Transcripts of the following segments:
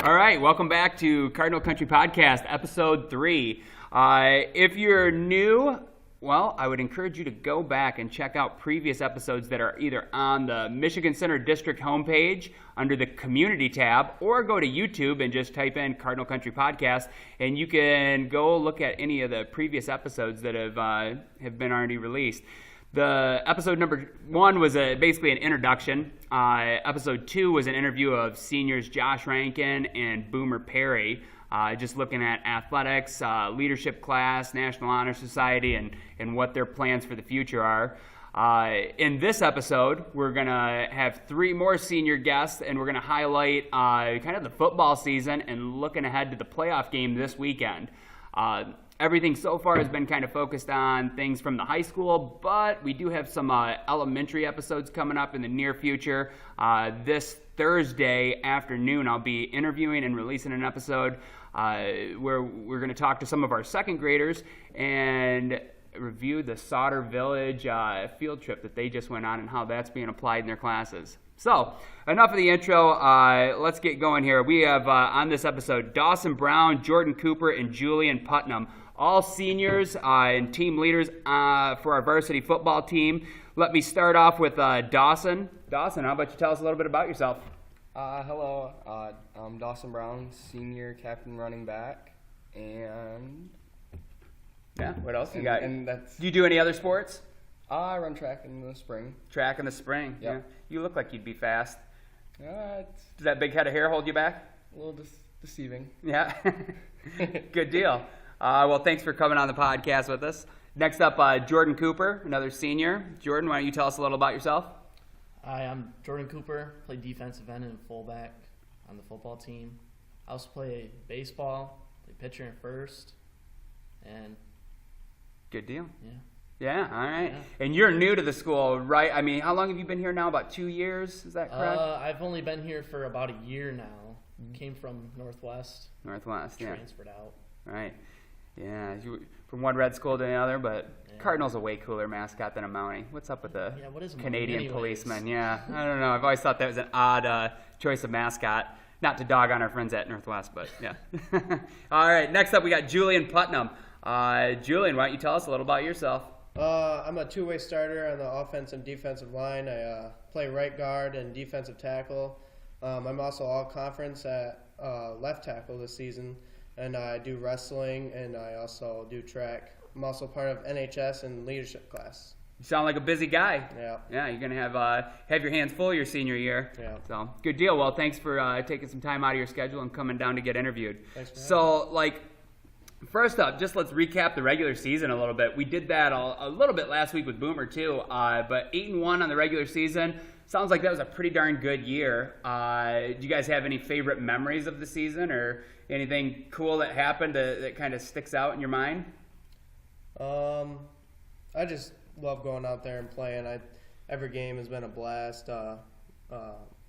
All right, welcome back to Cardinal Country Podcast, Episode 3. If you're new, well, I would encourage you to go back and check out previous episodes that are either on the Michigan Center District homepage under the Community tab, or go to YouTube and just type in Cardinal Country Podcast, and you can go look at any of the previous episodes that have been already released. The episode number 1 was basically an introduction. Episode 2 was an interview of seniors Josh Rankin and Boomer Perry, just looking at athletics, leadership class, National Honor Society, and what their plans for the future are. In this episode, we're going to have 3 more senior guests, and we're going to highlight kind of the football season and looking ahead to the playoff game this weekend. Everything so far has been kind of focused on things from the high school, but we do have some elementary episodes coming up in the near future. This Thursday afternoon, I'll be interviewing and releasing an episode where we're going to talk to some of our second graders and review the Sauter Village field trip that they just went on and how that's being applied in their classes. So, enough of the intro. Let's get going here. We have on this episode Dawson Brown, Jordan Cooper, and Julian Putnam, all seniors and team leaders for our varsity football team. Let me start off with Dawson. Dawson, how about you tell us a little bit about yourself? Hello, I'm Dawson Brown, senior captain running back, and yeah, what else you got? And that's. Do you do any other sports? I run track in the spring. Track in the spring. Yep. Yeah. You look like you'd be fast. It's Does that big head of hair hold you back? a little deceiving. Yeah. Good deal. Well, thanks for coming on the podcast with us. Next up, Jordan Cooper, another senior. Jordan, why don't you tell us a little about yourself? Hi, I'm Jordan Cooper. Play defensive end and fullback on the football team. I also play baseball, play pitcher and first, and Good deal. yeah. Yeah, all right. Yeah. And you're new to the school, right? I mean, how long have you been here now? About 2 years? Is that correct? I've only been here for about a year now. Came from Northwest, Northwest, yeah. transferred out. Right. Yeah, you, from one red school to another, but Yeah. Cardinal's a way cooler mascot than a Mountie. What's up with the Yeah, what is a Mountie Canadian anyways? policeman? Yeah, I don't know. I've always thought that was an odd choice of mascot. Not to dog on our friends at Northwest, but yeah. All right, next up we got Julian Putnam. Julian, why don't you tell us a little about yourself? I'm a two-way starter on the offensive and defensive line. I play right guard and defensive tackle. I'm also all-conference at left tackle this season, and I do wrestling, and I also do track. I'm also part of NHS and leadership class. You sound like a busy guy. Yeah. Yeah, you're gonna have your hands full your senior year. Yeah. So good deal. Well, thanks for taking some time out of your schedule and coming down to get interviewed. Thanks for So, first up, just let's recap the regular season a little bit. We did that a little bit last week with Boomer too, but 8-1 on the regular season. Sounds like that was a pretty darn good year. Do you guys have any favorite memories of the season or anything cool that happened that kind of sticks out in your mind? I just love going out there and playing. Every game has been a blast.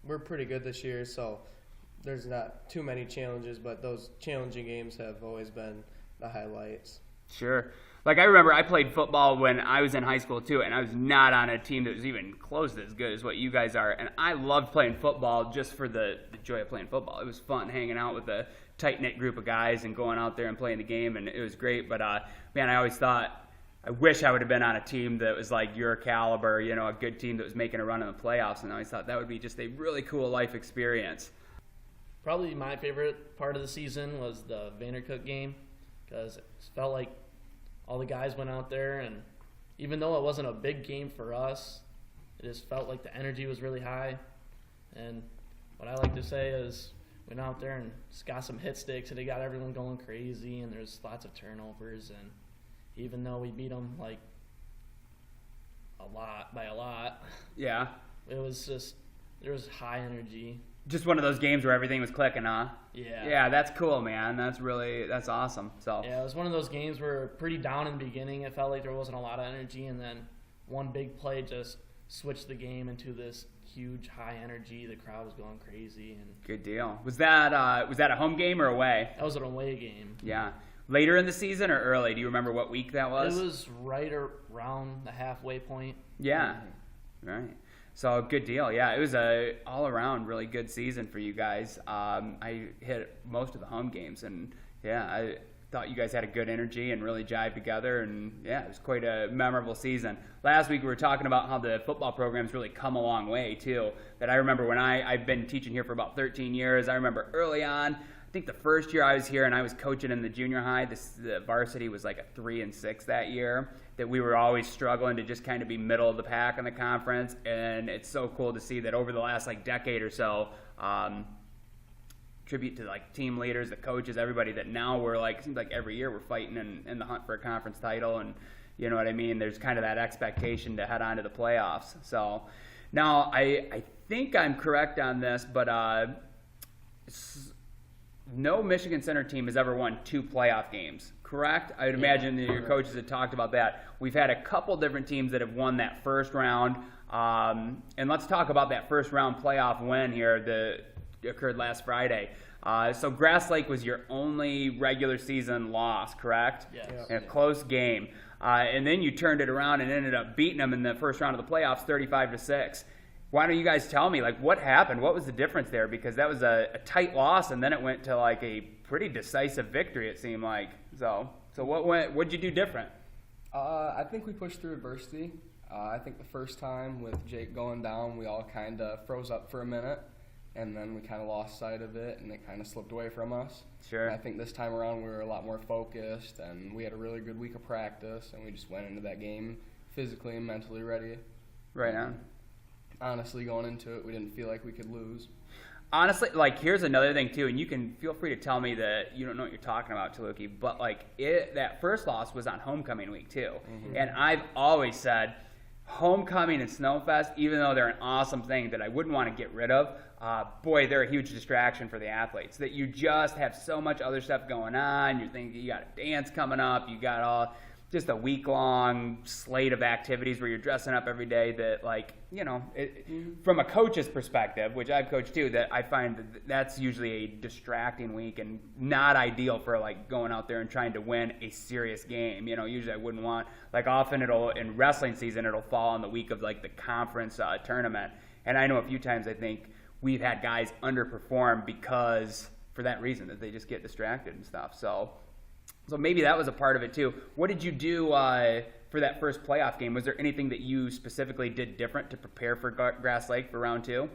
We're pretty good this year, so there's not too many challenges, but those challenging games have always been the highlights. Sure. Like, I remember I played football when I was in high school, too, and I was not on a team that was even close to as good as what you guys are. And I loved playing football just for the joy of playing football. It was fun hanging out with a tight-knit group of guys and going out there and playing the game, and it was great. But, man, I always thought, I wish I would have been on a team that was like your caliber, you know, a good team that was making a run in the playoffs. And I always thought that would be just a really cool life experience. Probably my favorite part of the season was the Vandercook game, because it felt like all the guys went out there, and even though it wasn't a big game for us, it just felt like the energy was really high. And what I like to say is, went out there and just got some hit sticks, and it got everyone going crazy, and there's lots of turnovers. And even though we beat them by a lot, Yeah. it was just, there was high energy. Just one of those games where everything was clicking, huh? Yeah. Yeah, that's cool, man. That's awesome. So Yeah, it was one of those games where pretty down in the beginning. It felt like there wasn't a lot of energy, and then one big play just switched the game into this huge high energy. The crowd was going crazy, and good deal. Was that a home game or away? that was an away game. Yeah. Later in the season or early? Do you remember what week that was? It was right around the halfway point. Yeah. Right. So good deal. Yeah, it was a all-around really good season for you guys. I hit most of the home games, and yeah, I thought you guys had a good energy and really jived together, and yeah, it was quite a memorable season. Last week we were talking about how the football program's really come a long way too. That I remember when I've been teaching here for about 13 years. I remember early on, I think the first year I was here and I was coaching in the junior high, the varsity was like a 3-6 that year, that we were always struggling to just kind of be middle of the pack in the conference. And it's so cool to see that over the last like decade or so, tribute to like team leaders, the coaches, everybody, that now we're like, it seems like every year we're fighting in the hunt for a conference title, and you know what I mean? There's kind of that expectation to head on to the playoffs. So now I think I'm correct on this, but no Michigan Center team has ever won 2 playoff games, correct? I would imagine that your coaches had talked about that. We've had a couple different teams that have won that first round. And let's talk about that first round playoff win here that occurred last Friday. So Grass Lake was your only regular season loss, correct? Yes. In a close game. And then you turned it around and ended up beating them in the first round of the playoffs 35-6. Why don't you guys tell me, like, what happened? What was the difference there? Because that was a tight loss, and then it went to like a pretty decisive victory, it seemed like. So what'd you do different? I think we pushed through adversity. I think the first time with Jake going down, we all kind of froze up for a minute, and then we kind of lost sight of it, and it kind of slipped away from us. Sure. And I think this time around we were a lot more focused, and we had a really good week of practice, and we just went into that game physically and mentally ready. Right on. Honestly, going into it, we didn't feel like we could lose. Honestly, like, here's another thing too, and you can feel free to tell me that you don't know what you're talking about, Taluki, but like that first loss was on homecoming week too. Mm-hmm. And I've always said homecoming and Snowfest, even though they're an awesome thing that I wouldn't want to get rid of, boy, they're a huge distraction for the athletes. That you just have so much other stuff going on. You're thinking you got a dance coming up, you got all just a week-long slate of activities where you're dressing up every day that, like, you know, from a coach's perspective, which I've coached too, that I find that's usually a distracting week and not ideal for, like, going out there and trying to win a serious game. You know, usually I wouldn't want, like, often in wrestling season, it'll fall on the week of, like, the conference tournament. And I know a few times I think we've had guys underperform because, for that reason, that they just get distracted and stuff. So maybe that was a part of it too. What did you do for that first playoff game? Was there anything that you specifically did different to prepare for Grass Lake for round 2?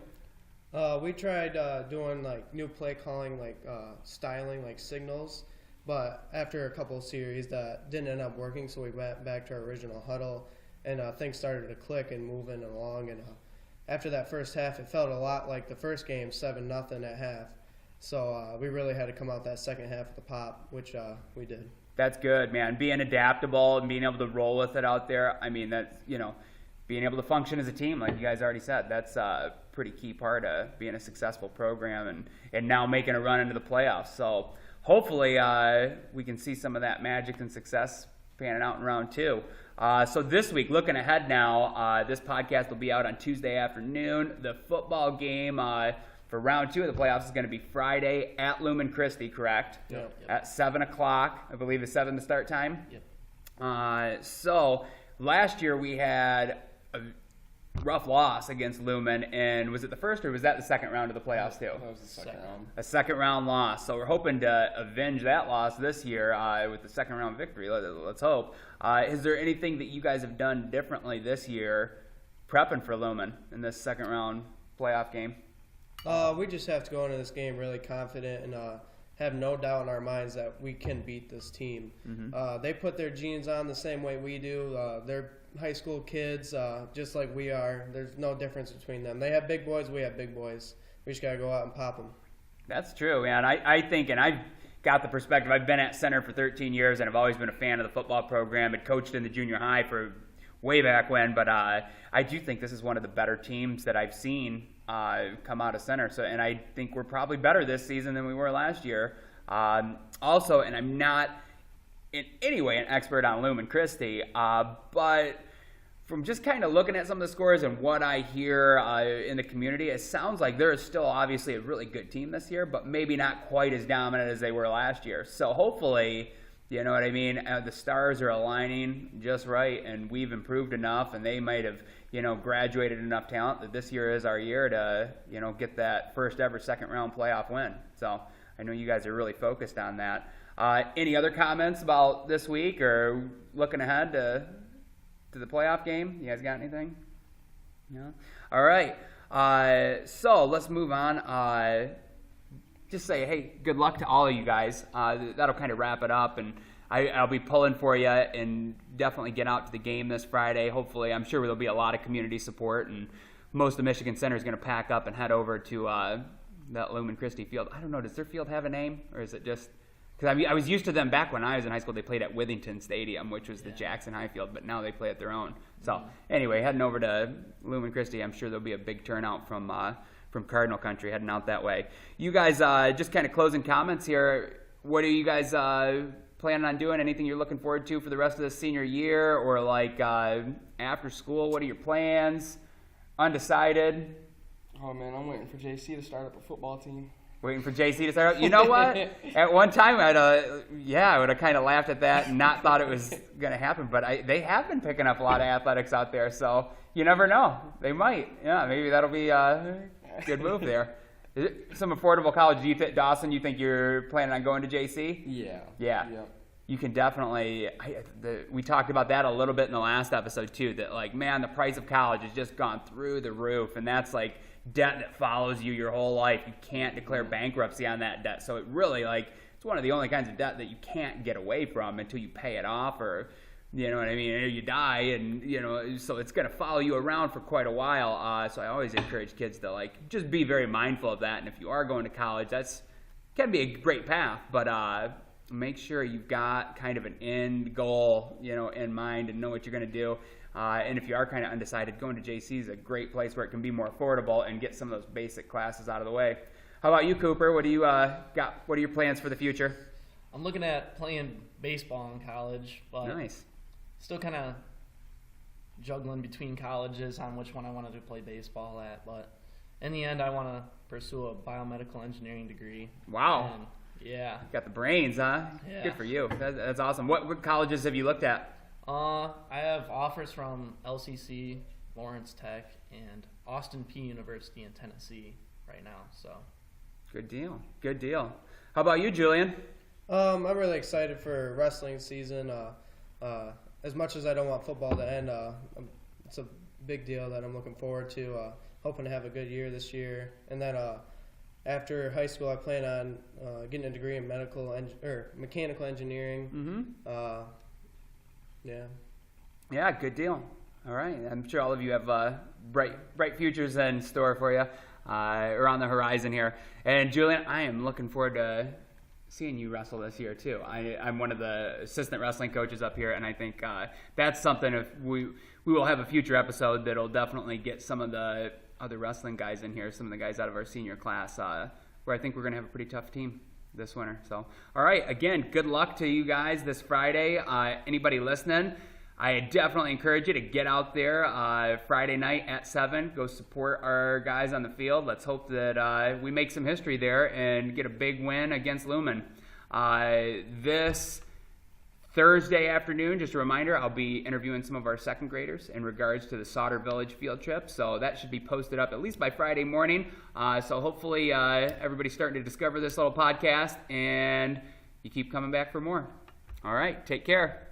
We tried doing like new play calling, like styling, like signals, but after a couple of series that didn't end up working, so we went back to our original huddle, and things started to click and moving along. And after that first half, it felt a lot like the first game, 7-0 at half. So we really had to come out that second half of the pop, which we did. That's good, man. Being adaptable and being able to roll with it out there. I mean, that's, you know, being able to function as a team, like you guys already said, that's a pretty key part of being a successful program and now making a run into the playoffs. So hopefully we can see some of that magic and success panning out in round 2. So this week, looking ahead now, this podcast will be out on Tuesday afternoon. The football game for round 2 of the playoffs is going to be Friday at Lumen Christi, correct? Yep. At 7 o'clock. I believe it's 7 the start time. Yep. So last year we had a rough loss against Lumen, and was it the first or was that the second round of the playoffs too? That was the second round. A second round loss. So we're hoping to avenge that loss this year with the second round victory. Let's hope. Is there anything that you guys have done differently this year prepping for Lumen in this second round playoff game? We just have to go into this game really confident and have no doubt in our minds that we can beat this team. Mm-hmm. They put their jeans on the same way we do. They're high school kids, just like we are. There's no difference between them. They have big boys, we have big boys. We just got to go out and pop them. That's true, man. I think, and I've got the perspective, I've been at center for 13 years, and I've always been a fan of the football program and coached in the junior high for way back when, but I do think this is one of the better teams that I've seen come out of center. So, and I think we're probably better this season than we were last year. Also, and I'm not in any way an expert on Lumen Christi, but from just kind of looking at some of the scores and what I hear in the community, it sounds like there is still obviously a really good team this year, but maybe not quite as dominant as they were last year. So hopefully You know what I mean? The stars are aligning just right, and we've improved enough, and they might have, graduated enough talent that this year is our year to, get that first ever second round playoff win. So I know you guys are really focused on that. Any other comments about this week or looking ahead to the playoff game? You guys got anything? No? All right. So let's move on. Just say, hey, good luck to all of you guys. That'll kind of wrap it up, and I'll be pulling for you and definitely get out to the game this Friday. Hopefully, I'm sure there'll be a lot of community support, and most of Michigan Center is going to pack up and head over to that Lumen Christi field. I don't know, does their field have a name, or is it just – because I was used to them back when I was in high school. They played at Withington Stadium, which was the Jackson High field, but now they play at their own. So anyway, heading over to Lumen Christi, I'm sure there'll be a big turnout from Cardinal country heading out that way. You guys, just kind of closing comments here. What are you guys planning on doing? Anything you're looking forward to for the rest of the senior year, or like after school? What are your plans? Undecided? Oh man, I'm waiting for JC to start up a football team. Waiting for JC to start up? You know what? At one time, I would have kind of laughed at that and not thought it was going to happen. But they have been picking up a lot of athletics out there, so you never know. They might. Yeah, maybe that'll be good move there. Some affordable college. Do you think, Dawson, you think you're planning on going to JC? Yeah. Yeah. Yep. You can definitely, we talked about that a little bit in the last episode too, that like, man, the price of college has just gone through the roof, and that's like debt that follows you your whole life. You can't declare bankruptcy on that debt. So it really it's one of the only kinds of debt that you can't get away from until you pay it off, or you know what I mean, or you die, and so it's going to follow you around for quite a while. So I always encourage kids to like just be very mindful of that. And if you are going to college, that's can be a great path, but make sure you've got kind of an end goal, in mind, and know what you're going to do. And if you are kind of undecided, going to JC is a great place where it can be more affordable and get some of those basic classes out of the way. How about you, Cooper? What do you got? What are your plans for the future? I'm looking at playing baseball in college, but Nice. still kind of juggling between colleges on which one I wanted to play baseball at. But in the end, I want to pursue a biomedical engineering degree. Wow. And, yeah. Got the brains, huh? Yeah. Good for you. That's awesome. What colleges have you looked at? I have offers from LCC, Lawrence Tech, and Austin Peay University in Tennessee right now. So. Good deal. Good deal. How about you, Julian? I'm really excited for wrestling season. As much as I don't want football to end, it's a big deal that I'm looking forward to. Hoping to have a good year this year, and then after high school, I plan on getting a degree in mechanical engineering. Mm-hmm. Yeah. Yeah, good deal. All right. I'm sure all of you have bright futures in store for you, or on the horizon here. And Julian, I am looking forward to seeing you wrestle this year too. I'm one of the assistant wrestling coaches up here, and I think that's something. If we will have a future episode that'll definitely get some of the other wrestling guys in here, some of the guys out of our senior class, where I think we're going to have a pretty tough team this winter. So, all right, again, good luck to you guys this Friday. Anybody listening, I definitely encourage you to get out there Friday night at 7. Go support our guys on the field. Let's hope that we make some history there and get a big win against Lumen. This Thursday afternoon, just a reminder, I'll be interviewing some of our second graders in regards to the Sauter Village field trip. So that should be posted up at least by Friday morning. So hopefully everybody's starting to discover this little podcast, and you keep coming back for more. All right, take care.